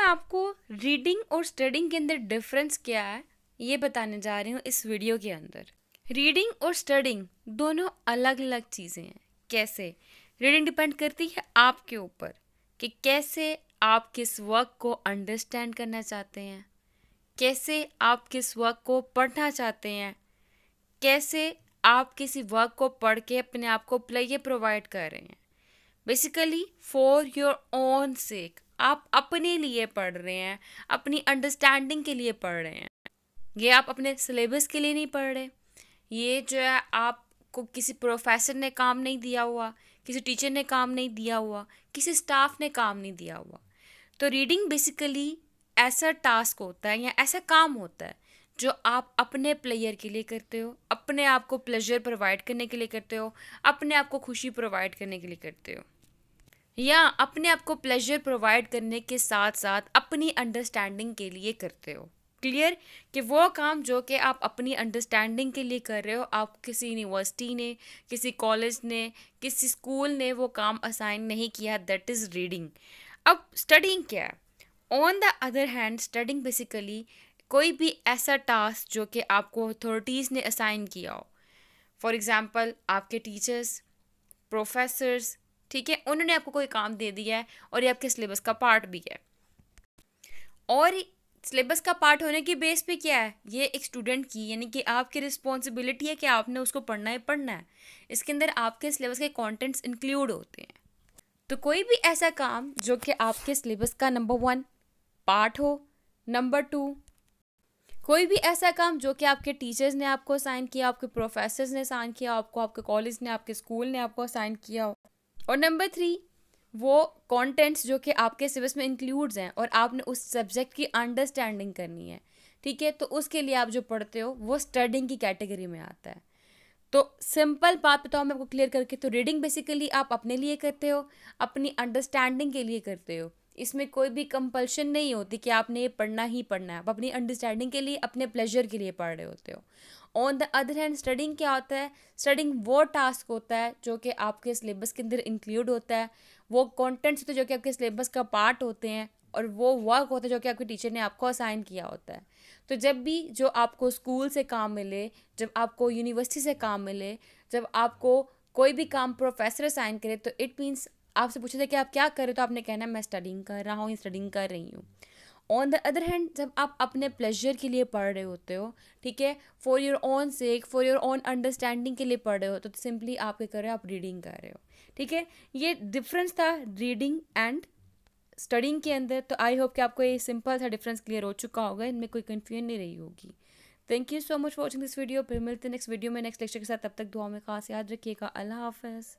मैं आपको रीडिंग और स्टडिंग के अंदर डिफरेंस क्या है ये बताने जा रही हूँ इस वीडियो के अंदर। रीडिंग और स्टडिंग दोनों अलग अलग चीज़ें हैं। कैसे? रीडिंग डिपेंड करती है आपके ऊपर कि कैसे आप किस वर्क को अंडरस्टैंड करना चाहते हैं, कैसे आप किस वर्क को पढ़ना चाहते हैं, कैसे आप किसी वर्क को पढ़ के अपने आप को प्लेयर प्रोवाइड कर रहे हैं। बेसिकली फॉर योर ओन सेक, आप अपने लिए पढ़ रहे हैं, अपनी अंडरस्टैंडिंग के लिए पढ़ रहे हैं। ये आप अपने सिलेबस के लिए नहीं पढ़ रहे। ये जो है आपको किसी प्रोफेसर ने काम नहीं दिया हुआ, किसी टीचर ने काम नहीं दिया हुआ, किसी स्टाफ ने काम नहीं दिया हुआ। तो रीडिंग बेसिकली ऐसा टास्क होता है या ऐसा काम होता है जो आप अपने प्लेयर के लिए करते हो, अपने आप को प्लेजर प्रोवाइड करने के लिए करते हो, अपने आप को खुशी प्रोवाइड करने के लिए करते हो, या अपने आप को प्लेजर प्रोवाइड करने के साथ साथ अपनी अंडरस्टैंडिंग के लिए करते हो। क्लियर? कि वो काम जो कि आप अपनी अंडरस्टैंडिंग के लिए कर रहे हो, आप किसी यूनिवर्सिटी ने, किसी कॉलेज ने, किसी स्कूल ने वो काम असाइन नहीं किया, दैट इज़ रीडिंग। अब स्टडिंग क्या है? On the other hand studying basically कोई भी ऐसा टास्क जो कि आपको अथॉरिटीज़ ने असाइन किया हो। फॉर एग्ज़ाम्पल आपके टीचर्स, प्रोफेसर्स, ठीक है, उन्होंने आपको कोई काम दे दिया है और ये आपके सिलेबस का पार्ट भी है। और सिलेबस का पार्ट होने की बेस पे क्या है? ये एक स्टूडेंट की यानी कि आपकी रिस्पॉन्सिबिलिटी है कि आपने उसको पढ़ना है पढ़ना है। इसके अंदर आपके सिलेबस के कंटेंट्स इंक्लूड होते हैं। तो कोई भी ऐसा काम जो कि आपके सिलेबस का नंबर 1 पार्ट हो, नंबर 2 कोई भी ऐसा काम जो कि आपके टीचर्स ने आपको असाइन किया, आपके प्रोफेसर्स ने असाइन किया आपको, आपके कॉलेज ने, आपके स्कूल ने आपको असाइन किया हो, और नंबर 3 वो कंटेंट्स जो कि आपके सिलेबस में इंक्लूड्स हैं और आपने उस सब्जेक्ट की अंडरस्टैंडिंग करनी है। ठीक है, तो उसके लिए आप जो पढ़ते हो वो स्टडिंग की कैटेगरी में आता है। तो सिंपल बात बताओ मैं आपको क्लियर करके, तो रीडिंग बेसिकली आप अपने लिए करते हो, अपनी अंडरस्टैंडिंग के लिए करते हो। इसमें कोई भी कंपल्शन नहीं होती कि आपने ये पढ़ना ही पढ़ना है। आप अपनी अंडरस्टैंडिंग के लिए, अपने प्लेजर के लिए पढ़ रहे होते हो। On the other hand studying क्या होता है? स्टडिंग वो टास्क होता है जो कि आपके सिलेबस के अंदर इंक्लूड होता है, वो कॉन्टेंट्स होते हैं जो कि आपके सिलेबस का पार्ट होते हैं, और वो वर्क होता है जो कि आपके टीचर ने आपको असाइन किया होता है। तो जब भी जो आपको स्कूल से काम मिले, जब आपको यूनिवर्सिटी से काम मिले, जब आपको कोई भी काम प्रोफेसर असाइन करे, तो इट मीन्स आपसे पूछे थे कि आप क्या कर रहे हो, तो आपने कहना है मैं स्टडिंग कर रहा हूँ या स्टडिंग कर रही हूँ। ऑन द अदर हैंड जब आप अपने प्लेजर के लिए पढ़ रहे होते हो, ठीक है, for your own sec, for your own understanding के लिए पढ़ रहे हो, तो सिंपली आप क्या कर रहे हो? आप रीडिंग कर रहे हो। ठीक है, ये डिफरेंस था रीडिंग एंड स्टडिंग के अंदर। तो आई होप कि आपको ये सिंपल सा डिफरेंस क्लियर हो चुका होगा, इनमें कोई कन्फ्यूजन नहीं रही होगी। Thank you so much for watching this video. फिर मिलते हैं नेक्स्ट वीडियो में नेक्स्ट लेक्चर के साथ। तब तक दुआ में खास याद रखिएगा। अल्लाह हाफ़िज़।